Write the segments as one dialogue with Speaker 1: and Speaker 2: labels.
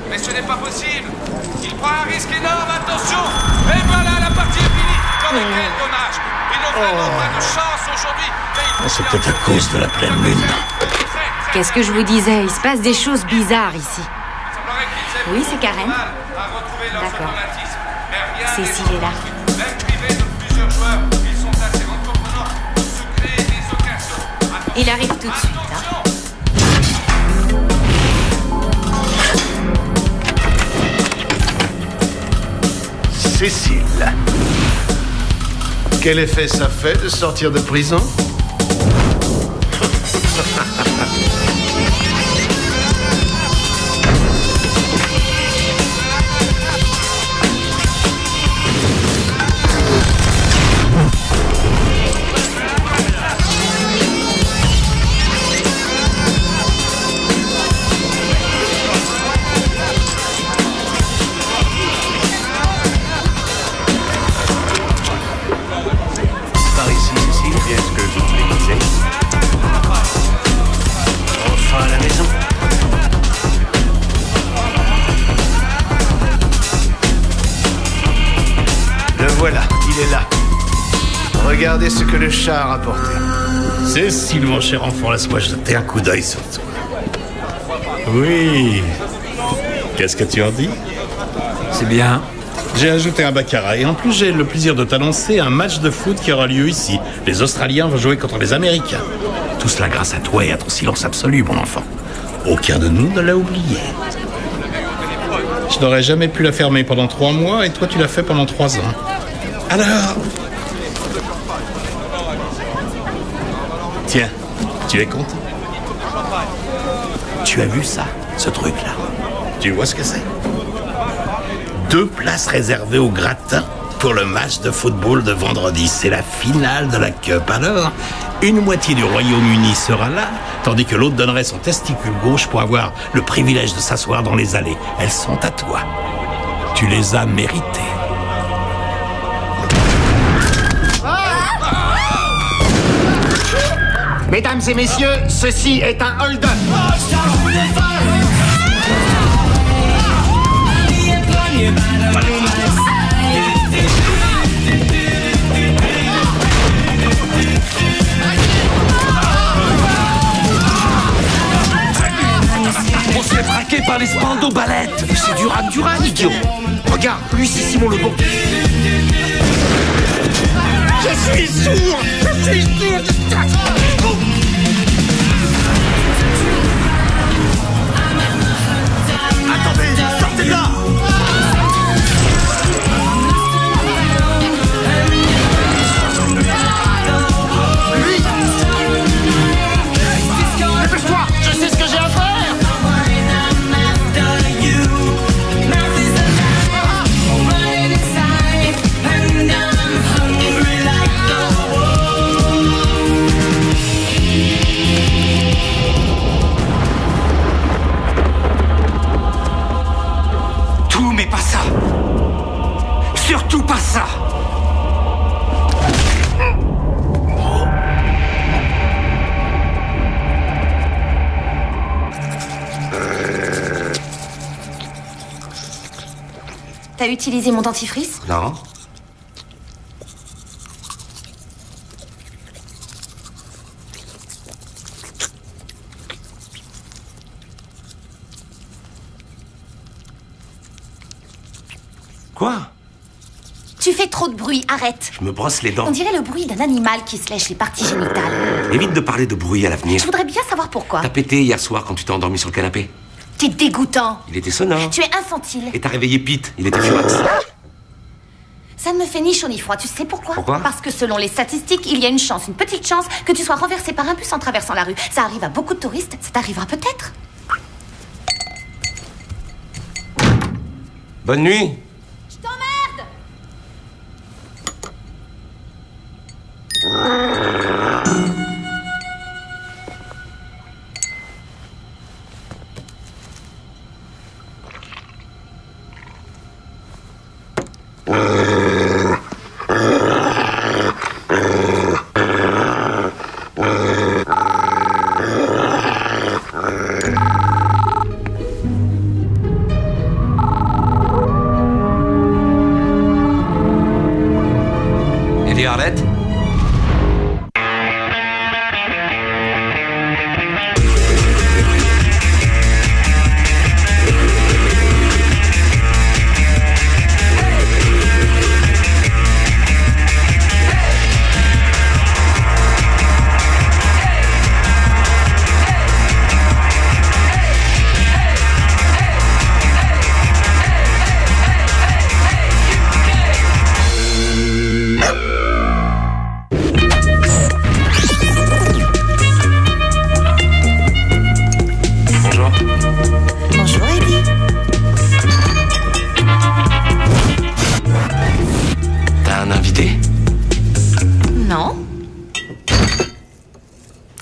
Speaker 1: Mais ce n'est pas possible. Il prend un risque énorme, attention. Et voilà, la partie est finie. Quel dommage. Ils n'ont vraiment pas de chance aujourd'hui.
Speaker 2: C'est peut-être à cause de la pleine lune.
Speaker 3: Qu'est-ce que je vous disais? Il se passe des choses bizarres ici. Oui, c'est Karen. D'accord. Cécile est là.
Speaker 1: Même privés de plusieurs joueurs, ils sont assez entreprenants pour se créer des occasions.
Speaker 3: Il arrive tout de suite. Hein.
Speaker 4: Cécile. Quel effet ça fait de sortir de prison? Voilà, il est là. Regardez ce que le chat a rapporté.
Speaker 2: Cécile, mon cher enfant, laisse-moi jeter un coup d'œil sur toi. Oui. Qu'est-ce que tu en dis?
Speaker 5: C'est bien.
Speaker 2: J'ai ajouté un baccarat et en plus j'ai le plaisir de t'annoncer un match de foot qui aura lieu ici. Les Australiens vont jouer contre les Américains. Tout cela grâce à toi et à ton silence absolu, mon enfant. Aucun de nous ne l'a oublié. Je n'aurais jamais pu la fermer pendant 3 mois et toi tu l'as fait pendant 3 ans. Alors... Tiens, tu es content? Tu as vu ça, ce truc-là? Tu vois ce que c'est? 2 places réservées au gratin pour le match de football de vendredi. C'est la finale de la Cup. Alors, une moitié du Royaume-Uni sera là, tandis que l'autre donnerait son testicule gauche pour avoir le privilège de s'asseoir dans les allées. Elles sont à toi. Tu les as méritées.
Speaker 6: Mesdames et messieurs, ceci est un hold-up.
Speaker 5: On se fait braquer par les spandobalettes. C'est Duran, idiot.
Speaker 6: Regarde, lui, c'est Simon Le Bon. Je suis sourd. Attendez, sortez de là. Lui. Dépêche-toi, je sais ce que j'ai à faire. Surtout pas ça.
Speaker 3: T'as utilisé mon dentifrice?
Speaker 6: Non. Quoi?
Speaker 3: Tu fais trop de bruit, arrête.
Speaker 6: Je me brosse les dents.
Speaker 3: On dirait le bruit d'un animal qui se lèche les parties génitales.
Speaker 6: Évite de parler de bruit à l'avenir.
Speaker 3: Je voudrais bien savoir pourquoi.
Speaker 6: T'as pété hier soir quand tu t'es endormi sur le canapé.
Speaker 3: T'es dégoûtant.
Speaker 6: Il était sonore.
Speaker 3: Tu es infantile.
Speaker 6: Et t'as réveillé Pete, il était furax.
Speaker 3: Ça ne me fait ni chaud ni froid, tu sais pourquoi?
Speaker 6: Pourquoi?
Speaker 3: Parce que selon les statistiques, il y a une chance, une petite chance, que tu sois renversé par un bus en traversant la rue. Ça arrive à beaucoup de touristes, ça t'arrivera peut-être.
Speaker 6: Bonne nuit.
Speaker 3: Je t'emmerde!
Speaker 6: Et Arlette?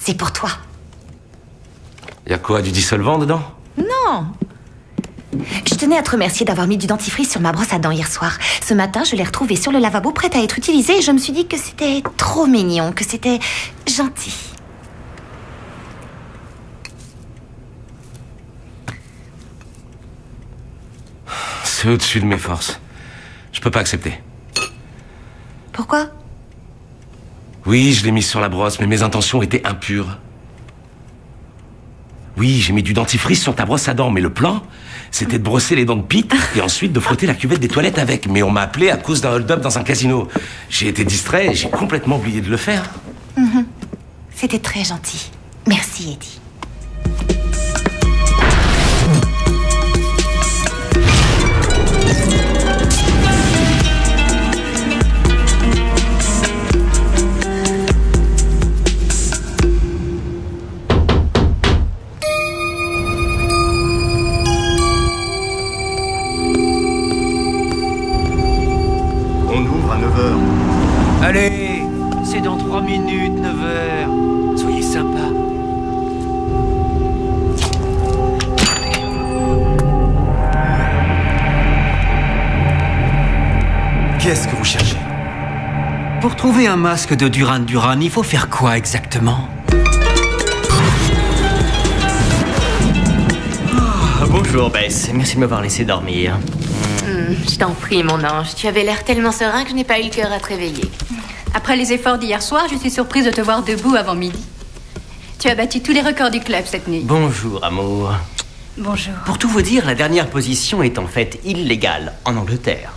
Speaker 3: C'est pour toi.
Speaker 6: Y a quoi, du dissolvant dedans?
Speaker 3: Non. Je tenais à te remercier d'avoir mis du dentifrice sur ma brosse à dents hier soir. Ce matin, je l'ai retrouvée sur le lavabo prête à être utilisée et je me suis dit que c'était trop mignon, que c'était gentil.
Speaker 6: C'est au-dessus de mes forces. Je peux pas accepter.
Speaker 3: Pourquoi?
Speaker 6: Oui, je l'ai mise sur la brosse, mais mes intentions étaient impures. Oui, j'ai mis du dentifrice sur ta brosse à dents, mais le plan, c'était de brosser les dents de Pete et ensuite de frotter la cuvette des toilettes avec. Mais on m'a appelé à cause d'un hold-up dans un casino. J'ai été distrait et j'ai complètement oublié de le faire.
Speaker 3: C'était très gentil. Merci, Eddie.
Speaker 5: Allez, c'est dans 3 minutes, 9h. Soyez sympa. Qu'est-ce que vous cherchez? Pour trouver un masque de Duran Duran, il faut faire quoi exactement?
Speaker 7: Bonjour Bess, merci de m'avoir laissé dormir.
Speaker 3: Je t'en prie, mon ange. Tu avais l'air tellement serein que je n'ai pas eu le cœur à te réveiller.
Speaker 8: Après les efforts d'hier soir, je suis surprise de te voir debout avant midi. Tu as battu tous les records du club cette nuit.
Speaker 7: Bonjour, amour.
Speaker 8: Bonjour.
Speaker 7: Pour tout vous dire, la dernière position est en fait illégale en Angleterre.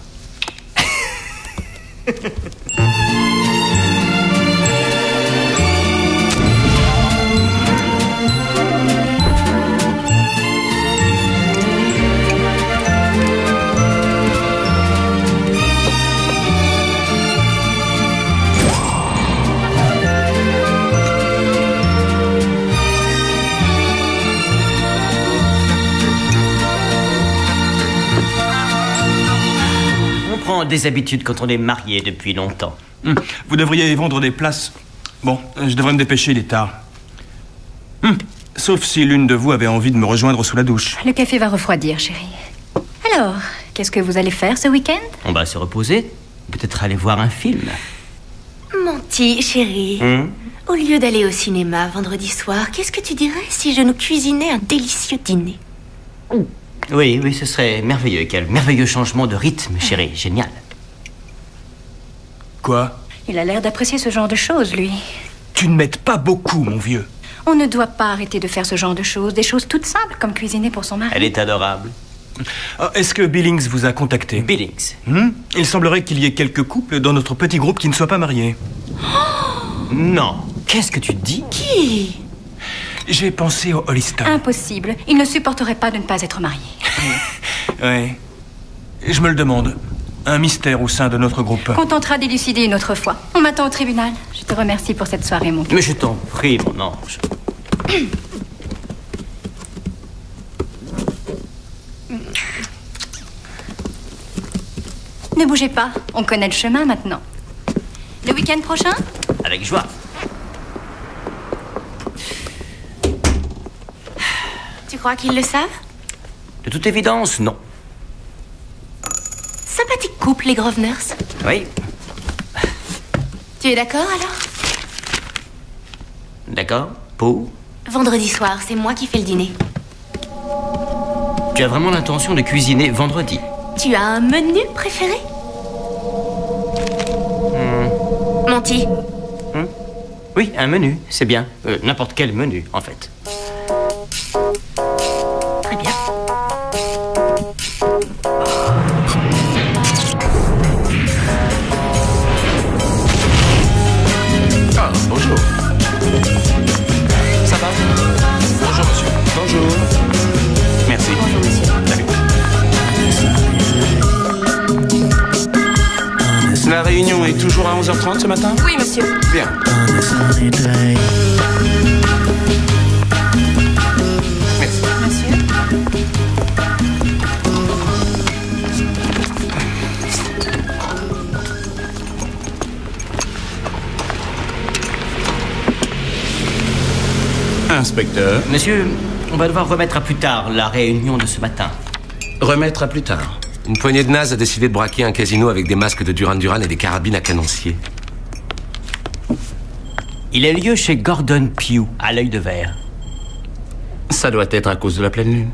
Speaker 7: Des habitudes quand on est marié depuis longtemps.
Speaker 9: Vous devriez vendre des places. Bon, je devrais me dépêcher, il est tard. Sauf si l'une de vous avait envie de me rejoindre sous la douche.
Speaker 8: Le café va refroidir, chérie. Alors, qu'est-ce que vous allez faire ce week-end?
Speaker 7: On va se reposer. Peut-être aller voir un film.
Speaker 3: Mon petit chéri, au lieu d'aller au cinéma vendredi soir, qu'est-ce que tu dirais si je nous cuisinais un délicieux dîner?
Speaker 7: Oui, ce serait merveilleux. Quel merveilleux changement de rythme, chérie. Génial.
Speaker 9: Quoi?
Speaker 8: Il a l'air d'apprécier ce genre de choses, lui.
Speaker 9: Tu ne m'aides pas beaucoup, mon vieux.
Speaker 8: On ne doit pas arrêter de faire ce genre de choses. Des choses toutes simples, comme cuisiner pour son mari.
Speaker 7: Elle est adorable.
Speaker 9: Est-ce que Billings vous a contacté?
Speaker 7: Billings?
Speaker 9: Il semblerait qu'il y ait quelques couples dans notre petit groupe qui ne soient pas mariés.
Speaker 7: Non. Qu'est-ce que tu dis?
Speaker 3: Qui?
Speaker 9: J'ai pensé au Holliston.
Speaker 8: Impossible. Il ne supporterait pas de ne pas être marié.
Speaker 9: Oui. Je me le demande. Un mystère au sein de notre groupe.
Speaker 8: Qu'on tentera d'élucider une autre fois. On m'attend au tribunal. Je te remercie pour cette soirée, mon cœur.
Speaker 7: Mais je t'en prie, mon ange.
Speaker 8: Ne bougez pas. On connaît le chemin maintenant. Le week-end prochain?
Speaker 7: Avec joie.
Speaker 3: Tu crois qu'ils le savent?
Speaker 7: De toute évidence, non.
Speaker 3: Sympathique couple, les Grosvenors.
Speaker 7: Oui.
Speaker 3: Tu es d'accord, alors?
Speaker 7: D'accord. Pour?
Speaker 3: Vendredi soir, c'est moi qui fais le dîner.
Speaker 7: Tu as vraiment l'intention de cuisiner vendredi?
Speaker 3: Tu as un menu préféré? Monty.
Speaker 7: Oui, un menu, c'est bien. N'importe quel menu, en fait.
Speaker 3: Très bien.
Speaker 6: Ah, bonjour. Ça va? Bonjour, monsieur. Bonjour. Merci.
Speaker 3: Bonjour, monsieur.
Speaker 6: Salut. La réunion est toujours à 11h30 ce matin?
Speaker 3: Oui, monsieur.
Speaker 6: Bien. Merci.
Speaker 3: Monsieur.
Speaker 6: Inspecteur.
Speaker 7: Monsieur, on va devoir remettre à plus tard la réunion de ce matin.
Speaker 6: Remettre à plus tard.
Speaker 10: Une poignée de nazes a décidé de braquer un casino avec des masques de Duran Duran et des carabines à canoncier.
Speaker 7: Il a lieu chez Gordon Pugh, à l'œil de verre.
Speaker 6: Ça doit être à cause de la pleine lune.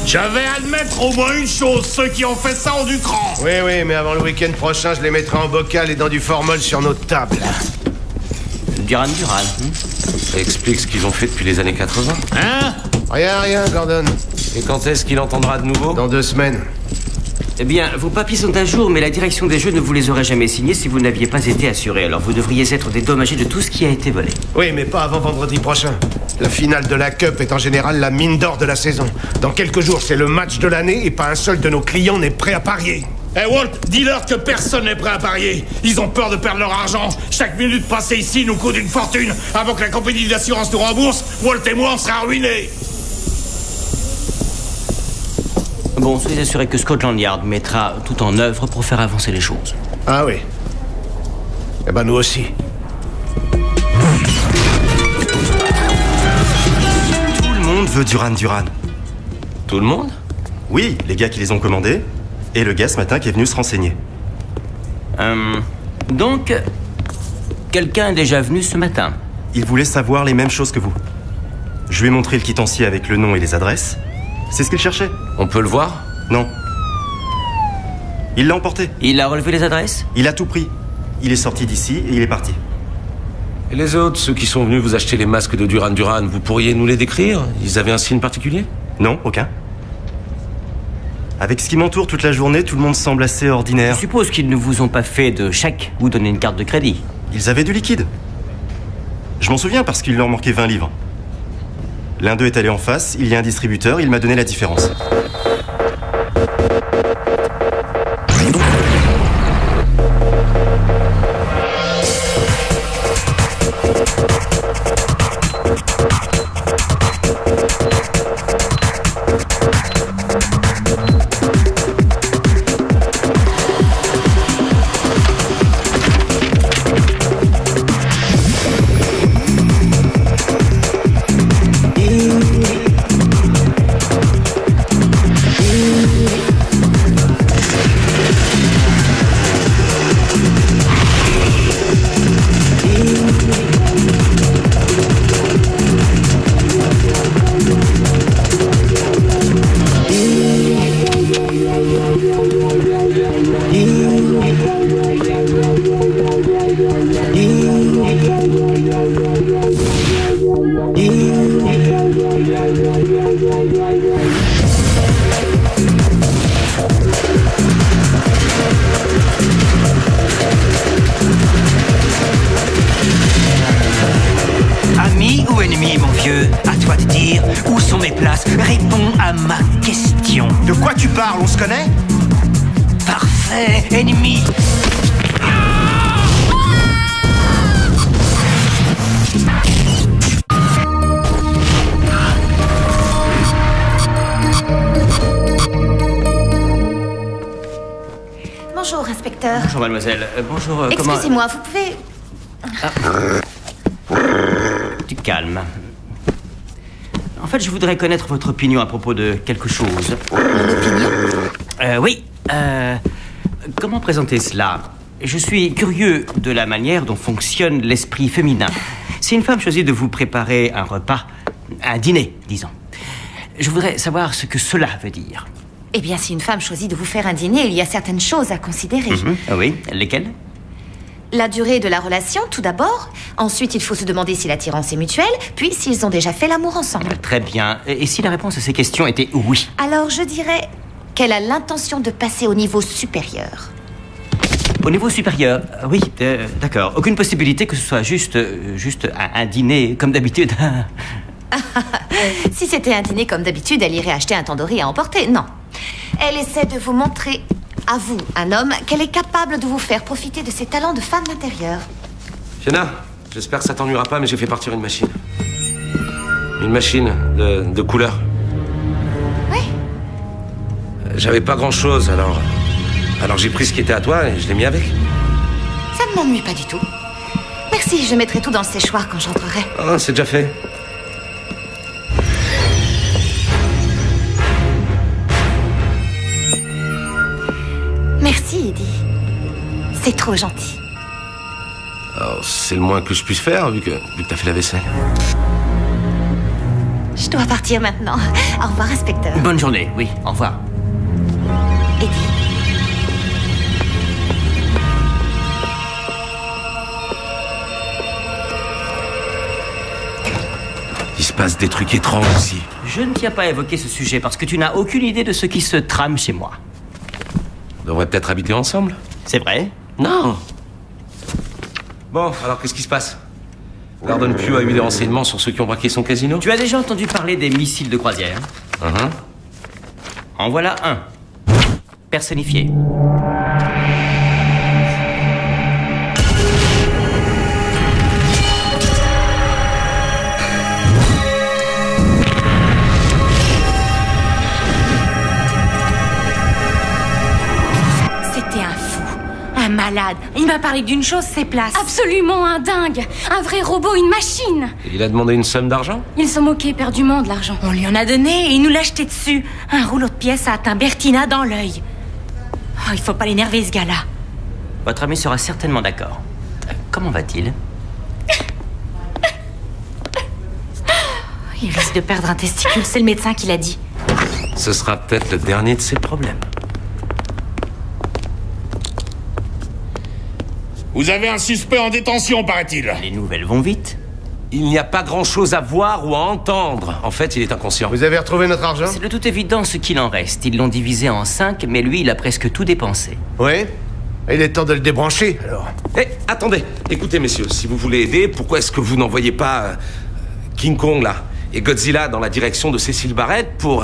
Speaker 2: Je vais admettre au moins une chose, ceux qui ont fait ça ont du cran.
Speaker 4: Oui, mais avant le week-end prochain, je les mettrai en bocal et dans du formol sur notre table.
Speaker 7: Duran Duran.
Speaker 10: Ça explique ce qu'ils ont fait depuis les années 80.
Speaker 2: Hein?
Speaker 4: Rien, Gordon.
Speaker 10: Et quand est-ce qu'il entendra de nouveau?
Speaker 4: Dans 2 semaines.
Speaker 7: Eh bien, vos papiers sont à jour, mais la direction des jeux ne vous les aurait jamais signés si vous n'aviez pas été assuré. Alors vous devriez être dédommagé de tout ce qui a été volé.
Speaker 4: Oui, mais pas avant vendredi prochain. La finale de la Cup est en général la mine d'or de la saison. Dans quelques jours, c'est le match de l'année et pas un seul de nos clients n'est prêt à parier.
Speaker 2: Eh Walt, dis-leur que personne n'est prêt à parier. Ils ont peur de perdre leur argent. Chaque minute passée ici nous coûte une fortune. Avant que la compagnie d'assurance nous rembourse, Walt et moi, on sera ruinés.
Speaker 7: Bon, soyez assurés que Scotland Yard mettra tout en œuvre pour faire avancer les choses.
Speaker 4: Ah oui. Eh ben nous aussi.
Speaker 11: Tout le monde veut Duran Duran.
Speaker 10: Tout le monde?
Speaker 11: Oui, les gars qui les ont commandés, et le gars ce matin qui est venu se renseigner.
Speaker 7: Donc, quelqu'un est déjà venu ce matin.
Speaker 11: Il voulait savoir les mêmes choses que vous. Je lui ai montré le quitancier avec le nom et les adresses. C'est ce qu'il cherchait.
Speaker 10: On peut le voir?
Speaker 11: Non. Il l'a emporté.
Speaker 7: Il a relevé les adresses?
Speaker 11: Il a tout pris. Il est sorti d'ici et il est parti.
Speaker 10: Et les autres, ceux qui sont venus vous acheter les masques de Duran Duran, vous pourriez nous les décrire? Ils avaient un signe particulier?
Speaker 11: Non, aucun. Avec ce qui m'entoure toute la journée, tout le monde semble assez ordinaire.
Speaker 7: Je suppose qu'ils ne vous ont pas fait de chèque ou donné une carte de crédit.
Speaker 11: Ils avaient du liquide. Je m'en souviens parce qu'il leur manquait 20 livres. L'un d'eux est allé en face, il y a un distributeur, il m'a donné la différence.
Speaker 5: Ami ou ennemi, mon vieux? À toi de dire où sont mes places. Réponds à ma question.
Speaker 4: De quoi tu parles? On se connaît?
Speaker 5: Parfait, ennemi.
Speaker 3: Bonjour, inspecteur.
Speaker 7: Bonjour, mademoiselle. Bonjour, comment...
Speaker 3: Excusez-moi, vous pouvez...
Speaker 7: Du calme. En fait, je voudrais connaître votre opinion à propos de quelque chose.
Speaker 3: Une opinion?
Speaker 7: Oui. Comment présenter cela? Je suis curieux de la manière dont fonctionne l'esprit féminin. Si une femme choisit de vous préparer un repas, un dîner, disons, je voudrais savoir ce que cela veut dire.
Speaker 3: Eh bien, si une femme choisit de vous faire un dîner, il y a certaines choses à considérer.
Speaker 7: Oui, lesquelles?
Speaker 3: La durée de la relation, tout d'abord. Ensuite, il faut se demander si l'attirance est mutuelle, puis s'ils ont déjà fait l'amour ensemble.
Speaker 7: Très bien. Et si la réponse à ces questions était oui?
Speaker 3: Alors, je dirais qu'elle a l'intention de passer au niveau supérieur.
Speaker 7: Au niveau supérieur, oui, d'accord. Aucune possibilité que ce soit juste un dîner comme d'habitude.
Speaker 3: Si c'était un dîner comme d'habitude, elle irait acheter un tandoori à emporter. Non. Elle essaie de vous montrer, à vous, un homme, qu'elle est capable de vous faire profiter de ses talents de femme d'intérieur.
Speaker 6: Fiona, j'espère que ça t'ennuiera pas, mais j'ai fait partir une machine. Une machine de couleur.
Speaker 3: Oui.
Speaker 6: J'avais pas grand-chose, alors j'ai pris ce qui était à toi et je l'ai mis avec.
Speaker 3: Ça ne m'ennuie pas du tout. Merci, je mettrai tout dans le séchoir quand j'entrerai.
Speaker 6: Ah, c'est déjà fait.
Speaker 3: Merci, Eddie. C'est trop gentil.
Speaker 6: Alors, c'est le moins que je puisse faire, vu que t'as fait la vaisselle.
Speaker 3: Je dois partir maintenant. Au revoir, inspecteur.
Speaker 7: Bonne journée, oui, au revoir.
Speaker 3: Eddie.
Speaker 6: Il se passe des trucs étranges ici.
Speaker 7: Je ne tiens pas à évoquer ce sujet parce que tu n'as aucune idée de ce qui se trame chez moi.
Speaker 6: On devrait peut-être habiter ensemble.
Speaker 7: C'est vrai?
Speaker 6: Non. Bon, alors qu'est-ce qui se passe? Gordon Pugh a eu des renseignements sur ceux qui ont braqué son casino?
Speaker 7: Tu as déjà entendu parler des missiles de croisière? En voilà un. Personnifié.
Speaker 3: Un malade. Il m'a parlé d'une chose, c'est Place.
Speaker 8: Absolument un dingue. Un vrai robot, une machine.
Speaker 6: Il a demandé une somme d'argent?
Speaker 8: Ils sont moqués éperdument de l'argent.
Speaker 3: On lui en a donné et il nous l'a jeté dessus. Un rouleau de pièces a atteint Bertina dans l'œil. Oh, il faut pas l'énerver, ce gars-là.
Speaker 7: Votre ami sera certainement d'accord. Comment va-t-il?
Speaker 3: Il risque de perdre un testicule, c'est le médecin qui l'a dit.
Speaker 6: Ce sera peut-être le dernier de ses problèmes.
Speaker 2: Vous avez un suspect en détention, paraît-il.
Speaker 7: Les nouvelles vont vite.
Speaker 6: Il n'y a pas grand-chose à voir ou à entendre. En fait, il est inconscient.
Speaker 4: Vous avez retrouvé notre argent?
Speaker 7: C'est de toute évidence ce qu'il en reste. Ils l'ont divisé en 5, mais lui, il a presque tout dépensé.
Speaker 4: Oui? Il est temps de le débrancher, alors.
Speaker 6: Eh, attendez. Écoutez, messieurs, si vous voulez aider, pourquoi est-ce que vous n'envoyez pas King Kong, là, et Godzilla dans la direction de Cécile Barrett pour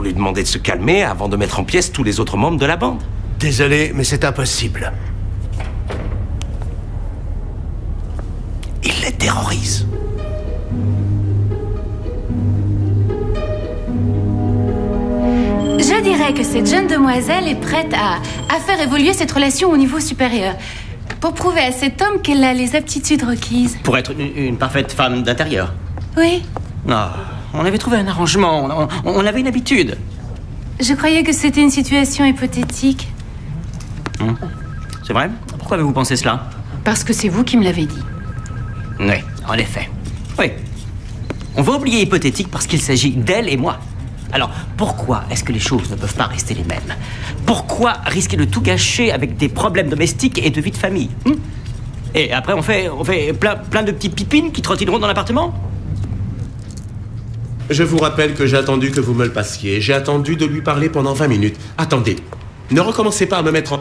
Speaker 6: lui demander de se calmer avant de mettre en pièces tous les autres membres de la bande?
Speaker 4: Désolé, mais c'est impossible.
Speaker 6: Il les terrorise.
Speaker 8: Je dirais que cette jeune demoiselle est prête à faire évoluer cette relation au niveau supérieur. Pour prouver à cet homme qu'elle a les aptitudes requises.
Speaker 7: Pour être une parfaite femme d'intérieur.
Speaker 8: Oui.
Speaker 7: Non, on avait trouvé un arrangement. On avait une habitude.
Speaker 8: Je croyais que c'était une situation hypothétique.
Speaker 7: C'est vrai? Pourquoi avez-vous pensé cela?
Speaker 8: Parce que c'est vous qui me l'avez dit.
Speaker 7: Oui, en effet. Oui. On va oublier hypothétique parce qu'il s'agit d'elle et moi. Alors, pourquoi est-ce que les choses ne peuvent pas rester les mêmes? Pourquoi risquer de tout gâcher avec des problèmes domestiques et de vie de famille? Et après, on fait plein de petites pipines qui trottineront dans l'appartement?
Speaker 12: Je vous rappelle que j'ai attendu que vous me le passiez. J'ai attendu de lui parler pendant 20 minutes. Attendez. Ne recommencez pas à me mettre en...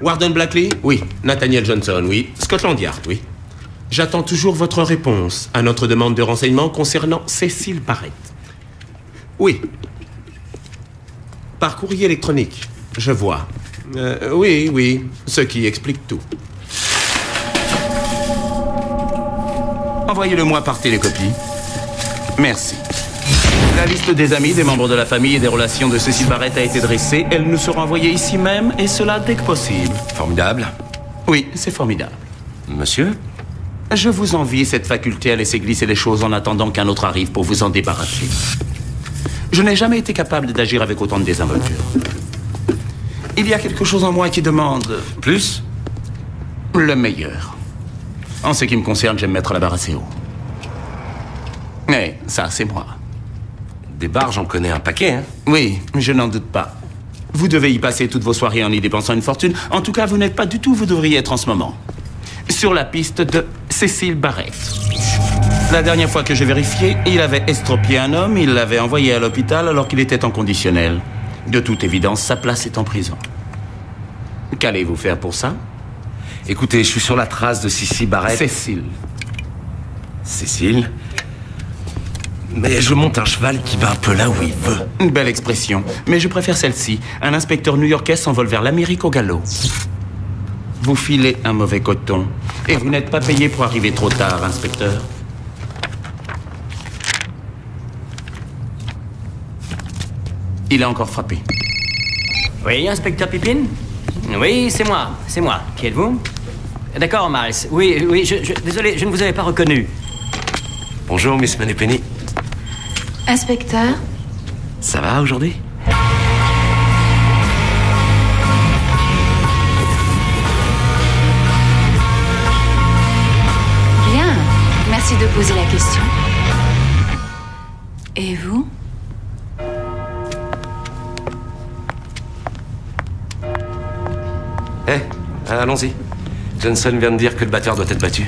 Speaker 12: Warden Blackley? Oui. Nathaniel Johnson? Oui. Scotland Yard? Oui. J'attends toujours votre réponse à notre demande de renseignements concernant Cécile Barrett. Oui. Par courrier électronique. Je vois. Oui. Ce qui explique tout. Envoyez-le-moi par télécopie. Merci. La liste des amis, des membres de la famille et des relations de Cécile Barrett a été dressée. Elle nous sera envoyée ici même, et cela dès que possible.
Speaker 6: Formidable.
Speaker 12: Oui, c'est formidable.
Speaker 6: Monsieur?
Speaker 12: Je vous envie cette faculté à laisser glisser les choses en attendant qu'un autre arrive pour vous en débarrasser. Je n'ai jamais été capable d'agir avec autant de désinvolture. il y a quelque chose en moi qui demande...
Speaker 6: Plus?
Speaker 12: Le meilleur. En ce qui me concerne, j'aime mettre la barre assez haut. Mais ça, c'est moi.
Speaker 6: Des bars, j'en connais un paquet, hein?
Speaker 12: Oui, je n'en doute pas. Vous devez y passer toutes vos soirées en y dépensant une fortune. En tout cas, vous n'êtes pas du tout où vous devriez être en ce moment. Sur la piste de Cécile Barrett. La dernière fois que j'ai vérifié, il avait estropié un homme, il l'avait envoyé à l'hôpital alors qu'il était en conditionnel. De toute évidence, sa place est en prison. Qu'allez-vous faire pour ça?
Speaker 6: Écoutez, je suis sur la trace de Cécile Barrett.
Speaker 12: Cécile.
Speaker 6: Cécile? Mais je monte un cheval qui va un peu là où il veut.
Speaker 12: Une belle expression, mais je préfère celle-ci. Un inspecteur new-yorkais s'envole vers l'Amérique au galop. Vous filez un mauvais coton. Et vous n'êtes pas payé pour arriver trop tard, inspecteur. Il a encore frappé.
Speaker 7: Oui, inspecteur Pipine? Oui, c'est moi. Qui êtes-vous? D'accord, Miles. Oui, désolé, je ne vous avais pas reconnu.
Speaker 6: Bonjour, Miss Moneypenny.
Speaker 8: Inspecteur?
Speaker 6: Ça va aujourd'hui?
Speaker 8: Bien. Merci de poser la question. Et vous?
Speaker 6: Allons-y. Johnson vient de dire que le batteur doit être battu.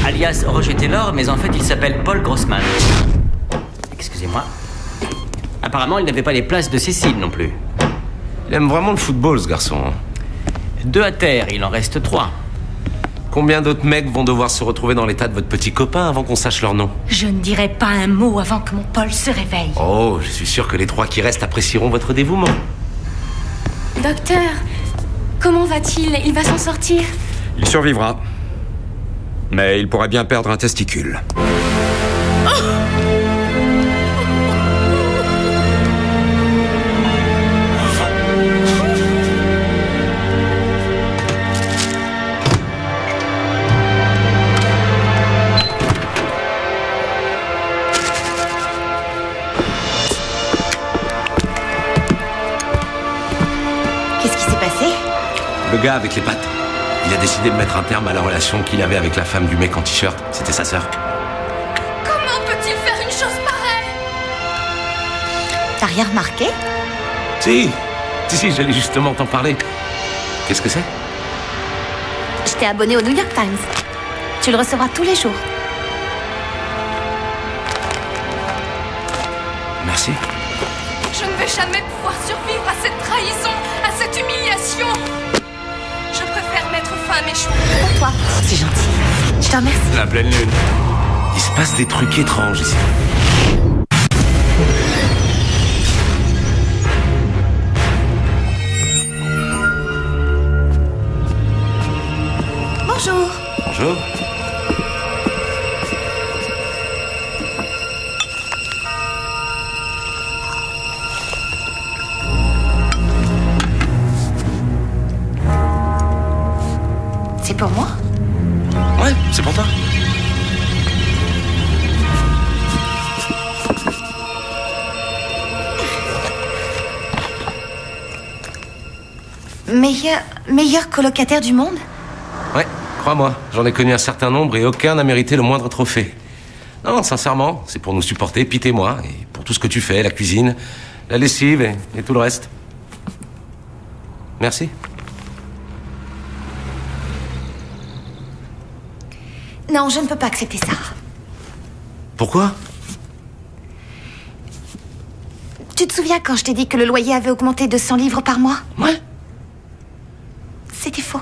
Speaker 7: Alias Roger Taylor, mais en fait il s'appelle Paul Grossman. Excusez-moi. Apparemment il n'avait pas les places de Cécile non plus.
Speaker 6: Il aime vraiment le football, ce garçon.
Speaker 7: 2 à terre, il en reste 3.
Speaker 6: Combien d'autres mecs vont devoir se retrouver dans l'état de votre petit copain avant qu'on sache leur nom?
Speaker 3: Je ne dirai pas un mot avant que mon Paul se réveille.
Speaker 6: Oh, je suis sûr que les 3 qui restent apprécieront votre dévouement.
Speaker 8: Docteur, comment va-t-il? Il va s'en sortir?
Speaker 13: Il survivra. Mais il pourrait bien perdre un testicule.
Speaker 3: Qu'est-ce qui s'est passé?
Speaker 6: Le gars avec les pattes. Il a décidé de mettre un terme à la relation qu'il avait avec la femme du mec en t-shirt. C'était sa sœur.
Speaker 8: Comment peut-il faire une chose pareille?
Speaker 3: T'as rien remarqué?
Speaker 6: Si, j'allais justement t'en parler. Qu'est-ce que c'est?
Speaker 3: Je t'ai abonné au New York Times. Tu le recevras tous les jours.
Speaker 6: Merci.
Speaker 8: Je ne vais jamais pouvoir survivre à cette trahison, à cette humiliation. Je préfère mettre fin à mes choses.
Speaker 3: Pour toi, c'est gentil. Je te remercie.
Speaker 6: La pleine lune. Il se passe des trucs étranges ici.
Speaker 3: Bonjour.
Speaker 6: Bonjour.
Speaker 3: C'est pour moi?
Speaker 6: Ouais, c'est pour toi.
Speaker 3: Meilleur colocataire du monde?
Speaker 6: Ouais, crois-moi, j'en ai connu un certain nombre et aucun n'a mérité le moindre trophée. Non, sincèrement, c'est pour nous supporter, Pete et moi, et pour tout ce que tu fais, la cuisine, la lessive et tout le reste. Merci.
Speaker 3: Non, je ne peux pas accepter ça.
Speaker 6: Pourquoi?
Speaker 3: Tu te souviens quand je t'ai dit que le loyer avait augmenté de 100 livres par mois?
Speaker 6: Ouais.
Speaker 3: C'était faux.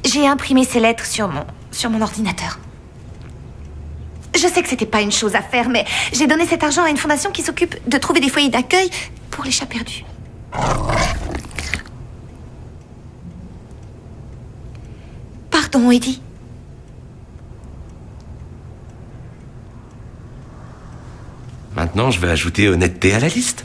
Speaker 3: J'ai imprimé ces lettres sur mon ordinateur. Je sais que c'était pas une chose à faire, mais j'ai donné cet argent à une fondation qui s'occupe de trouver des foyers d'accueil pour les chats perdus. Pardon, Eddie.
Speaker 6: Maintenant, je vais ajouter honnêteté à la liste.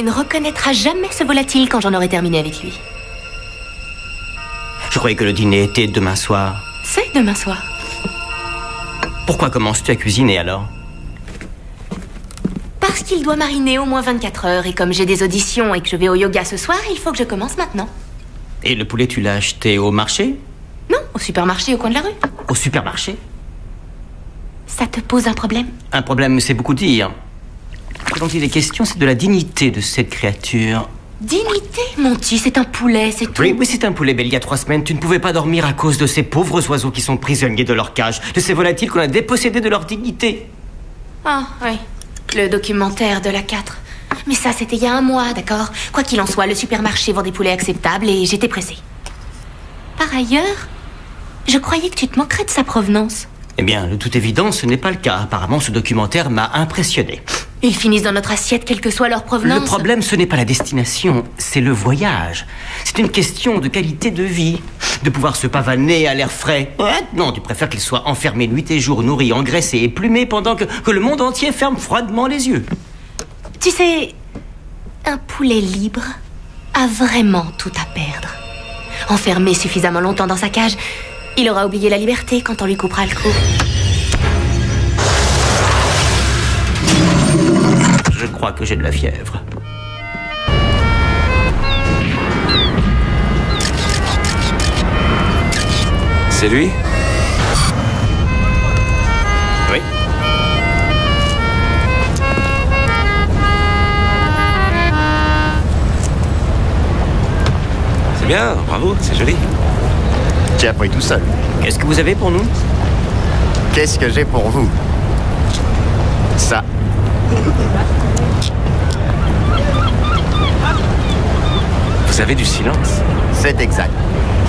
Speaker 3: Tu ne reconnaîtras jamais ce volatile quand j'en aurai terminé avec lui.
Speaker 7: Je croyais que le dîner était demain soir.
Speaker 3: C'est demain soir.
Speaker 7: Pourquoi commences-tu à cuisiner alors?
Speaker 3: Parce qu'il doit mariner au moins 24 heures. Et comme j'ai des auditions et que je vais au yoga ce soir, il faut que je commence maintenant.
Speaker 7: Et le poulet, tu l'as acheté au marché?
Speaker 3: Non, au supermarché au coin de la rue.
Speaker 7: Au supermarché?
Speaker 3: Ça te pose un problème?
Speaker 7: Un problème, c'est beaucoup dire. Ce dont il est question, c'est de la dignité de cette créature.
Speaker 3: Dignité, Monty, c'est un poulet, c'est tout.
Speaker 7: Oui, c'est un poulet, mais il y a 3 semaines, tu ne pouvais pas dormir à cause de ces pauvres oiseaux qui sont prisonniers de leur cage, de ces volatiles qu'on a dépossédés de leur dignité.
Speaker 3: Ah, oui. Le documentaire de la 4. Mais ça, c'était il y a 1 mois, d'accord? Quoi qu'il en soit, le supermarché vend des poulets acceptables et j'étais pressée. Par ailleurs, je croyais que tu te moquerais de sa provenance.
Speaker 7: Eh bien, de toute évidence, ce n'est pas le cas. Apparemment, ce documentaire m'a impressionné.
Speaker 3: Ils finissent dans notre assiette, quelle que soit leur provenance.
Speaker 7: Le problème, ce n'est pas la destination, c'est le voyage. C'est une question de qualité de vie. De pouvoir se pavaner à l'air frais. Ouais, non, tu préfères qu'il soit enfermé nuit et jour, nourri, engraissé et plumé pendant que le monde entier ferme froidement les yeux.
Speaker 3: Tu sais, un poulet libre a vraiment tout à perdre. Enfermé suffisamment longtemps dans sa cage, il aura oublié la liberté quand on lui coupera le cou.
Speaker 7: Je crois que j'ai de la fièvre.
Speaker 6: C'est lui?
Speaker 7: Oui.
Speaker 6: C'est bien, bravo, c'est joli.
Speaker 14: Tu as pris tout seul.
Speaker 7: Qu'est-ce que vous avez pour nous?
Speaker 14: Qu'est-ce que j'ai pour vous? Ça.
Speaker 6: Vous avez du silence?
Speaker 14: C'est exact.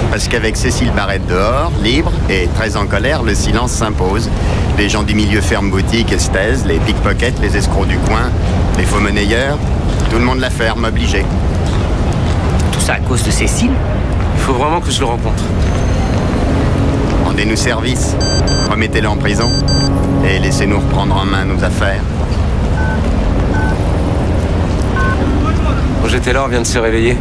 Speaker 14: Parce qu'avec Cécile Barrette dehors, libre et très en colère, le silence s'impose. Les gens du milieu ferment boutique et se taisent, les pickpockets, les escrocs du coin, les faux monnayeurs, tout le monde la ferme, obligé.
Speaker 7: Tout ça à cause de Cécile?
Speaker 6: Il faut vraiment que je le rencontre.
Speaker 14: Rendez-nous service, remettez-le en prison et laissez-nous reprendre en main nos affaires.
Speaker 6: Roger Taylor vient de se réveiller.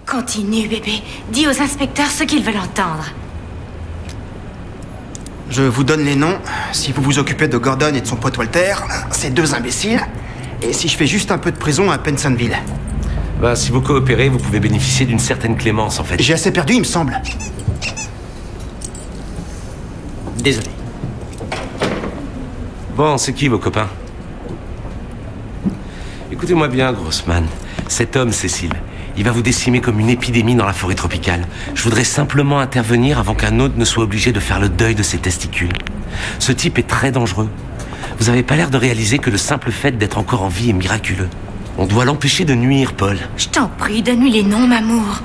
Speaker 3: Continue, bébé. Dis aux inspecteurs ce qu'ils veulent entendre.
Speaker 15: Je vous donne les noms. Si vous vous occupez de Gordon et de son pote Walter, ces 2 imbéciles. Et si je fais juste un peu de prison à Pensonville.
Speaker 6: Bah, si vous coopérez, vous pouvez bénéficier d'une certaine clémence, en fait.
Speaker 15: J'ai assez perdu, il me semble.
Speaker 7: Désolé.
Speaker 6: Bon, c'est qui vos copains? Écoutez-moi bien, Grossman. Cet homme, Cécile, il va vous décimer comme une épidémie dans la forêt tropicale. Je voudrais simplement intervenir avant qu'un autre ne soit obligé de faire le deuil de ses testicules. Ce type est très dangereux. Vous avez pas l'air de réaliser que le simple fait d'être encore en vie est miraculeux. On doit l'empêcher de nuire, Paul.
Speaker 3: Je t'en prie, donne-lui les noms, Mamour.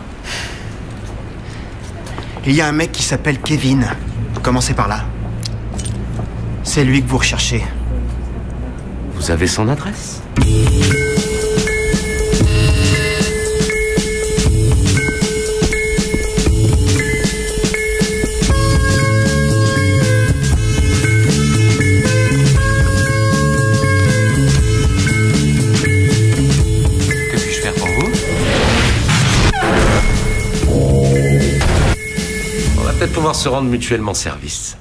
Speaker 15: Il y a un mec qui s'appelle Kevin. Commencez par là. C'est lui que vous recherchez.
Speaker 6: Vous avez son adresse? Peut-être pouvoir se rendre mutuellement service.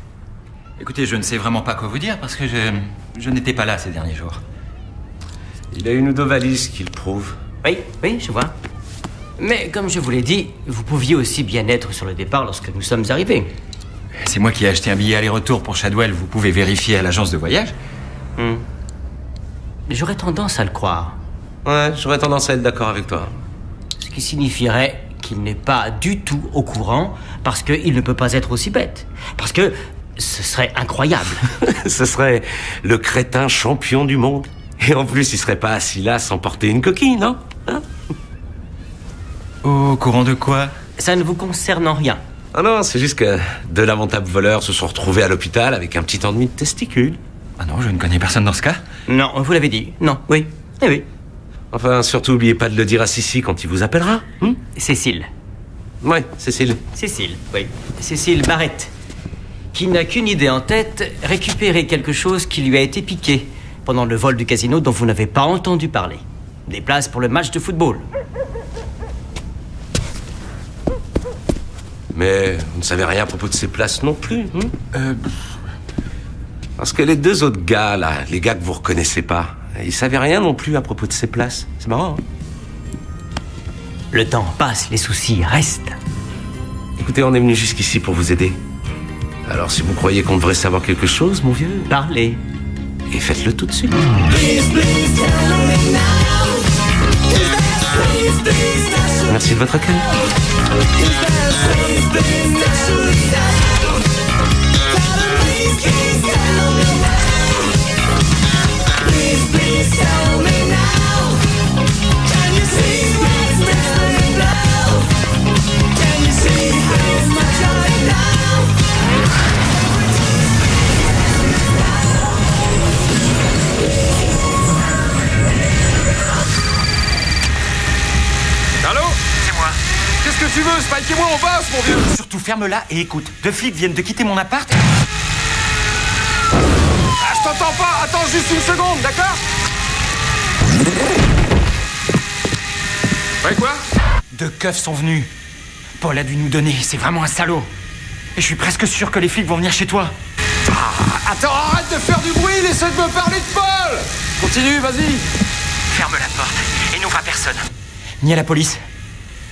Speaker 5: Écoutez, je ne sais vraiment pas quoi vous dire parce que je n'étais pas là ces derniers jours.
Speaker 6: Il a une ou 2 valises qui le prouvent.
Speaker 7: Oui, je vois. Mais comme je vous l'ai dit, vous pouviez aussi bien être sur le départ lorsque nous sommes arrivés.
Speaker 5: C'est moi qui ai acheté un billet aller-retour pour Shadwell, vous pouvez vérifier à l'agence de voyage.
Speaker 7: J'aurais tendance à le croire.
Speaker 6: Ouais, j'aurais tendance à être d'accord avec toi.
Speaker 7: Ce qui signifierait qu'il n'est pas du tout au courant parce qu'il ne peut pas être aussi bête. Parce que ce serait incroyable.
Speaker 6: Ce serait le crétin champion du monde. Et en plus, il serait pas assis là sans porter une coquille, non? Hein?
Speaker 5: Au courant de quoi?
Speaker 7: Ça ne vous concerne en rien.
Speaker 6: Ah non, c'est juste que 2 lamentables voleurs se sont retrouvés à l'hôpital avec un petit ennui de testicules.
Speaker 5: Ah non, je ne connais personne dans ce cas.
Speaker 7: Non, vous l'avez dit. Non, oui. Eh oui.
Speaker 6: Enfin, surtout, oubliez pas de le dire à Sissi quand il vous appellera.
Speaker 7: Cécile.
Speaker 6: Ouais, Cécile.
Speaker 7: Cécile, oui. Cécile Barrette. qui n'a qu'une idée en tête, récupérer quelque chose qui lui a été piqué pendant le vol du casino dont vous n'avez pas entendu parler. Des places pour le match de football.
Speaker 6: Mais vous ne savez rien à propos de ces places non plus, Parce que les deux autres gars, là, les gars que vous reconnaissez pas, ils savaient rien non plus à propos de ces places. C'est marrant, hein?
Speaker 7: Le temps passe, les soucis restent.
Speaker 6: Écoutez, on est venu jusqu'ici pour vous aider. Alors si vous croyez qu'on devrait savoir quelque chose, mon vieux...
Speaker 7: Parlez.
Speaker 6: Et faites-le tout de suite. Merci de votre accueil.
Speaker 1: Allô? C'est moi. Qu'est-ce que tu veux? Spike et moi, on bosse, mon vieux.
Speaker 5: Surtout ferme-la et écoute. Deux flics viennent de quitter mon appart.
Speaker 1: Ah, je t'entends pas. Attends juste une seconde, d'accord? Ouais, quoi?
Speaker 5: Deux keufs sont venus. Paul a dû nous donner. C'est vraiment un salaud. Et je suis presque sûr que les flics vont venir chez toi.
Speaker 1: Ah, attends, arrête de faire du bruit. Il essaie de me parler de Paul. Continue, vas-y.
Speaker 5: Ferme la porte et n'ouvre à personne. Ni à la police,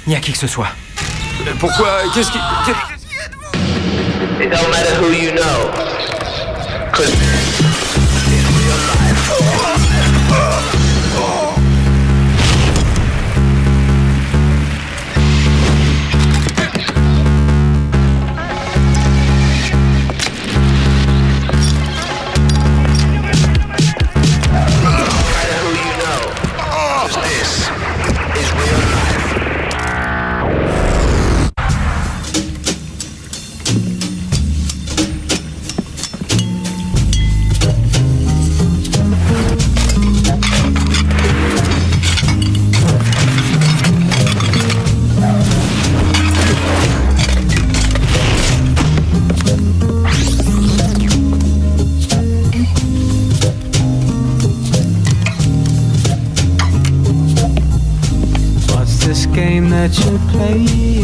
Speaker 5: ni à qui que ce soit.
Speaker 1: Pourquoi? Qu'est-ce qui...
Speaker 16: It don't matter who you know. 'Cause
Speaker 17: that you're playing.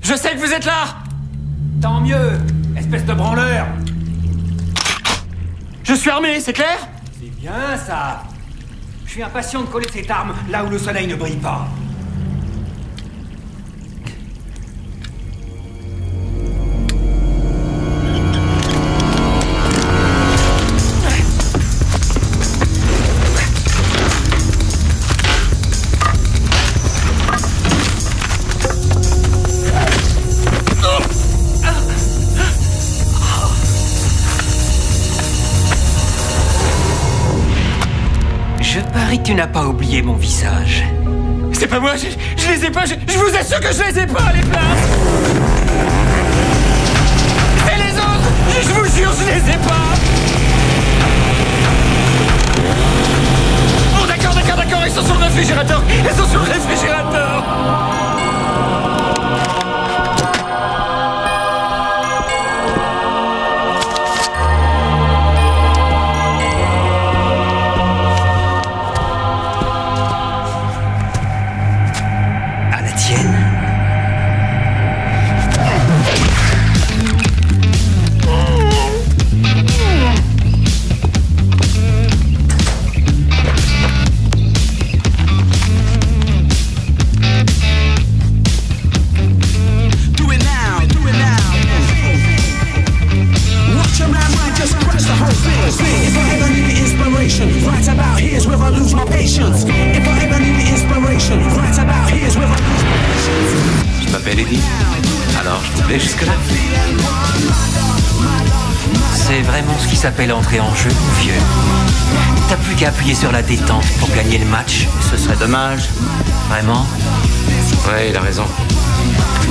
Speaker 5: Je sais que vous êtes là! Tant mieux, espèce de branleur! Je suis armé, c'est clair? C'est bien ça! Je suis impatient de coller cette arme là où le soleil ne brille pas. Tu n'as pas oublié mon visage.
Speaker 9: C'est pas moi, je les ai pas, je vous assure que je les ai pas, les places. Et les autres, je vous jure, je les ai pas. Bon, d'accord, ils sont sur le réfrigérateur. Ils sont sur le réfrigérateur.
Speaker 6: Je m'appelle Eddie. Alors, je vous plais jusque-là?
Speaker 5: C'est vraiment ce qui s'appelle entrer en jeu, mon vieux. T'as plus qu'à appuyer sur la détente pour gagner le match. Ce serait dommage. Vraiment?
Speaker 6: Ouais, il a raison.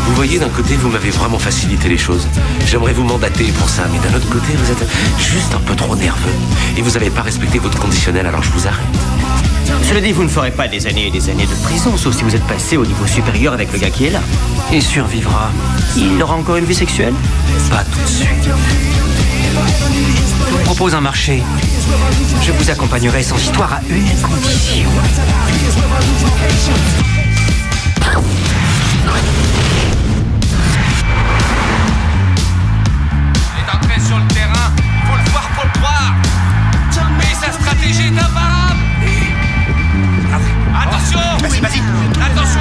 Speaker 6: Vous voyez, d'un côté, vous m'avez vraiment facilité les choses. J'aimerais vous mandater pour ça, mais d'un autre côté, vous êtes juste un peu trop nerveux. Et vous n'avez pas respecté votre conditionnel, alors je vous arrête.
Speaker 7: Cela dit, vous ne ferez pas des années et des années de prison, sauf si vous êtes passé au niveau supérieur avec le gars qui est là.
Speaker 5: Il survivra.
Speaker 7: Il aura encore une vie sexuelle?
Speaker 5: Pas tout de suite. Je vous propose un marché. Je vous accompagnerai sans histoire à une condition.
Speaker 1: Il est entré sur le terrain, faut le voir pour le croire. Mais sa stratégie est imparable. Attention!
Speaker 4: Vas-y.
Speaker 1: Attention,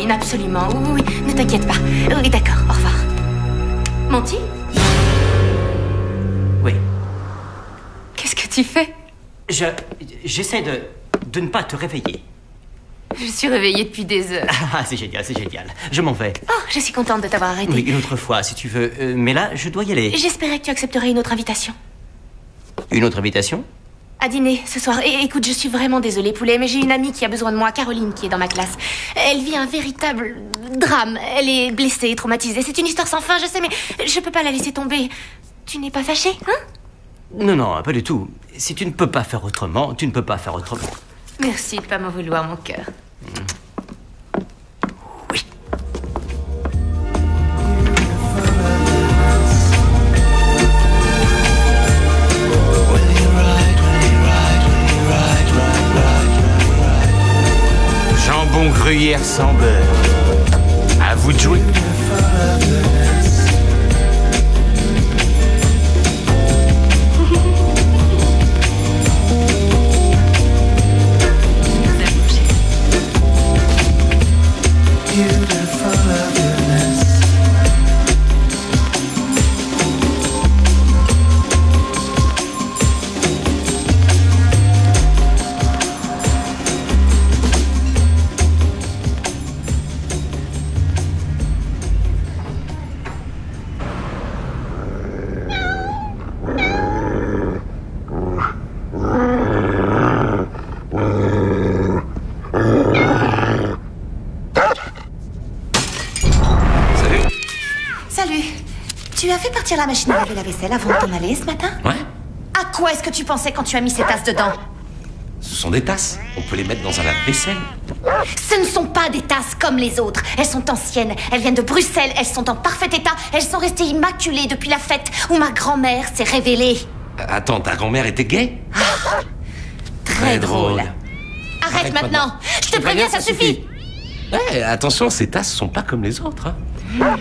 Speaker 3: Absolument, oui, ne t'inquiète pas. Oui, d'accord, au revoir. Monty?
Speaker 7: Oui.
Speaker 8: Qu'est-ce que tu fais?
Speaker 7: J'essaie de ne pas te réveiller.
Speaker 8: Je suis réveillée depuis des heures.
Speaker 7: Ah, c'est génial, c'est génial. Je m'en vais.
Speaker 3: Oh, je suis contente de t'avoir arrêté.
Speaker 7: Oui, une autre fois, si tu veux. Mais là, je dois y aller.
Speaker 3: J'espérais que tu accepterais une autre invitation.
Speaker 7: Une autre invitation?
Speaker 3: À dîner, ce soir. Et écoute, je suis vraiment désolée, poulet, mais j'ai une amie qui a besoin de moi, Caroline, qui est dans ma classe. Elle vit un véritable drame. Elle est blessée et traumatisée. C'est une histoire sans fin, je sais, mais je peux pas la laisser tomber. Tu n'es pas fâché, hein?
Speaker 7: Non, non, pas du tout. Si tu ne peux pas faire autrement, tu ne peux pas faire autrement.
Speaker 8: Merci de pas m'en vouloir, mon cœur.
Speaker 7: Oui.
Speaker 6: Jambon gruyère sans beurre. À vous de jouer.
Speaker 3: sur la machine à laver la vaisselle avant de t'en aller ce matin?
Speaker 6: Ouais.
Speaker 3: À quoi est-ce que tu pensais quand tu as mis ces tasses dedans?
Speaker 6: Ce sont des tasses. On peut les mettre dans un lave-vaisselle.
Speaker 3: Ce ne sont pas des tasses comme les autres. Elles sont anciennes, elles viennent de Bruxelles, elles sont en parfait état, elles sont restées immaculées depuis la fête où ma grand-mère s'est révélée.
Speaker 6: Attends, ta grand-mère était gay?
Speaker 3: Très drôle. Arrête maintenant. Je te préviens, ça suffit.
Speaker 6: Ouais, attention, ces tasses sont pas comme les autres. Hein.